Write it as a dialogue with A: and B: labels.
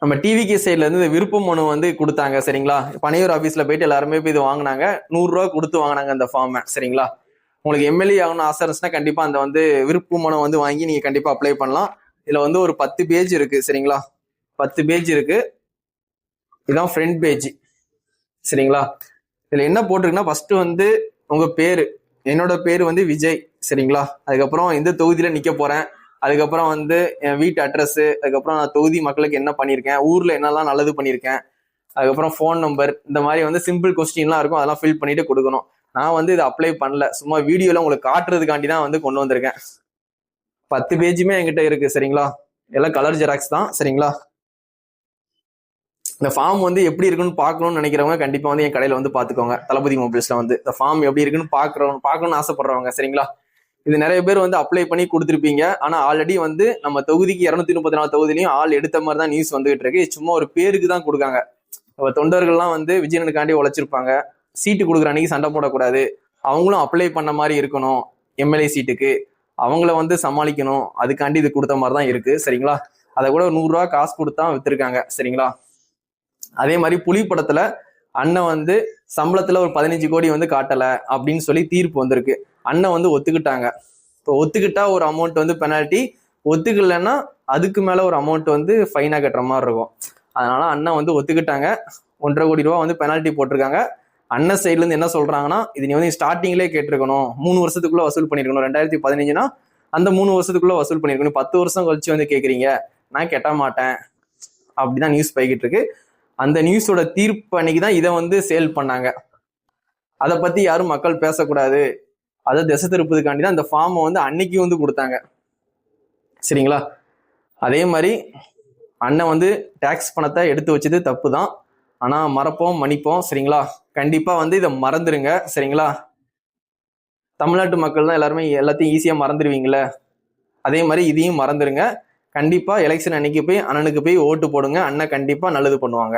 A: நம்ம டிவிகே சைட்ல இருந்து இந்த விருப்ப மனு வந்து கொடுத்தாங்க சரிங்களா. பனையூர் ஆபீஸ்ல போயிட்டு எல்லாருமே போய் இது வாங்கினாங்க. 100 ரூபா கொடுத்து வாங்கினாங்க அந்த ஃபார்மை சரிங்களா. உங்களுக்கு எம்எல்ஏ ஆகணும்னு ஆசை இருந்துச்சுன்னா கண்டிப்பா அந்த வந்து விருப்ப மனு வந்து வாங்கி நீங்க கண்டிப்பா அப்ளை பண்ணலாம். இதுல வந்து ஒரு 10 பேஜ் இருக்கு சரிங்களா. 10 பேஜ் இருக்கு. இதுதான் ஃப்ரண்ட் பேஜ் சரிங்களா. இதுல என்ன போட்டிருக்குன்னா ஃபர்ஸ்ட் வந்து உங்க பேரு, என்னோட பேரு வந்து விஜய் சரிங்களா. அதுக்கப்புறம் இந்த தொகுதியில நிக்க போறேன், அதுக்கப்புறம் வந்து என் வீட்டு அட்ரஸ், அதுக்கப்புறம் நான் தொகுதி மக்களுக்கு என்ன பண்ணியிருக்கேன், ஊர்ல என்னெல்லாம் நல்லது பண்ணியிருக்கேன், அதுக்கப்புறம் ஃபோன் நம்பர், இந்த மாதிரி வந்து சிம்பிள் கொஸ்டின்லாம் இருக்கும், அதெல்லாம் ஃபில் பண்ணிட்டு கொடுக்கணும். நான் வந்து இதை அப்ளை பண்ணல, சும்மா வீடியோல உங்களுக்கு காட்டுறதுக்காண்டி தான் வந்து கொண்டு வந்திருக்கேன். 10 பேஜுமே என்கிட்ட இருக்கு சரிங்களா. எல்லாம் கலர் ஜெராக்ஸ் தான் சரிங்களா. இந்த ஃபார்ம் வந்து எப்படி இருக்குன்னு பார்க்கணும்னு நினைக்கிறவங்க கண்டிப்பா வந்து என் கடையில வந்து பாத்துக்கோங்க. தளபதி மொபைல்ஸ்ல வந்து இந்த ஃபார்ம் எப்படி இருக்குன்னு பார்க்கணும்னு ஆசைப்படுறவங்க சரிங்களா. இது நிறைய பேர் வந்து அப்ளை பண்ணி கொடுத்துருப்பீங்க. ஆனா ஆல்ரெடி வந்து நம்ம தொகுதிக்கு 234 தொகுதியிலையும் ஆள் எடுத்த மாதிரி தான் நியூஸ் வந்துகிட்டு இருக்கு. சும்மா ஒரு பேருக்கு தான் கொடுக்காங்க. தொண்டர்கள்லாம் வந்து விஜயனுக்காண்டி உழைச்சிருப்பாங்க. சீட்டு கொடுக்குற அன்னைக்கு சண்டை போடக்கூடாது, அவங்களும் அப்ளை பண்ண மாதிரி இருக்கணும், எம்எல்ஏ சீட்டுக்கு அவங்கள வந்து சமாளிக்கணும், அதுக்காண்டி இது கொடுத்த மாதிரி தான் இருக்கு சரிங்களா. அதை கூட 100 ரூபா காசு கொடுத்தா வித்துருக்காங்க சரிங்களா. அதே மாதிரி புலி படத்துல அண்ணன் வந்து சம்பளத்துல ஒரு 15 கோடி வந்து காட்டல அப்படின்னு சொல்லி தீர்ப்பு வந்திருக்கு. அண்ணன் வந்து ஒத்துக்கிட்டாங்க. இப்போ ஒத்துக்கிட்டா ஒரு அமௌண்ட் வந்து பெனால்ட்டி, ஒத்துக்கலைன்னா அதுக்கு மேல ஒரு அமௌண்ட் வந்து ஃபைனா கட்டுற மாதிரி இருக்கும். அதனால அண்ணன் வந்து ஒத்துக்கிட்டாங்க. 1.5 கோடி ரூபா வந்து பெனால்ட்டி போட்டிருக்காங்க. அண்ணன் சைட்ல இருந்து என்ன சொல்றாங்கன்னா, இது நீ வந்து ஸ்டார்டிங்லேயே கேட்டிருக்கணும், 3 வருஷத்துக்குள்ள வசூல் பண்ணிருக்கணும். 2015னா அந்த 3 வருஷத்துக்குள்ள வசூல் பண்ணிருக்கணும். 10 வருஷம் கழிச்சு வந்து கேக்குறீங்க, நான் கெட்ட மாட்டேன் அப்படிதான் நியூஸ் போய்கிட்டு இருக்கு. அந்த நியூஸோட தீர்ப்பு அன்னைக்கு தான் இதை வந்து சேல் பண்ணாங்க. அதை பத்தி யாரும் மக்கள் பேசக்கூடாது, அதை திசை திருப்பதுக்காண்டி தான் இந்த ஃபார்மை வந்து அன்னைக்கு வந்து கொடுத்தாங்க சரிங்களா. அதே மாதிரி அண்ணன் வந்து டாக்ஸ் பணத்தை எடுத்து வச்சது தப்பு தான், ஆனா மறப்போம் மன்னிப்போம் சரிங்களா. கண்டிப்பா வந்து இதை மறந்துருங்க சரிங்களா. தமிழ்நாட்டு மக்கள் தான் எல்லாருமே எல்லாத்தையும் ஈஸியா மறந்துடுவீங்களே, அதே மாதிரி இதையும் மறந்துருங்க. கண்டிப்பா எலெக்ஷன் அன்னைக்கு போய் அண்ணனுக்கு போய் ஓட்டு போடுங்க. அண்ணன் கண்டிப்பா நல்லது பண்ணுவாங்க.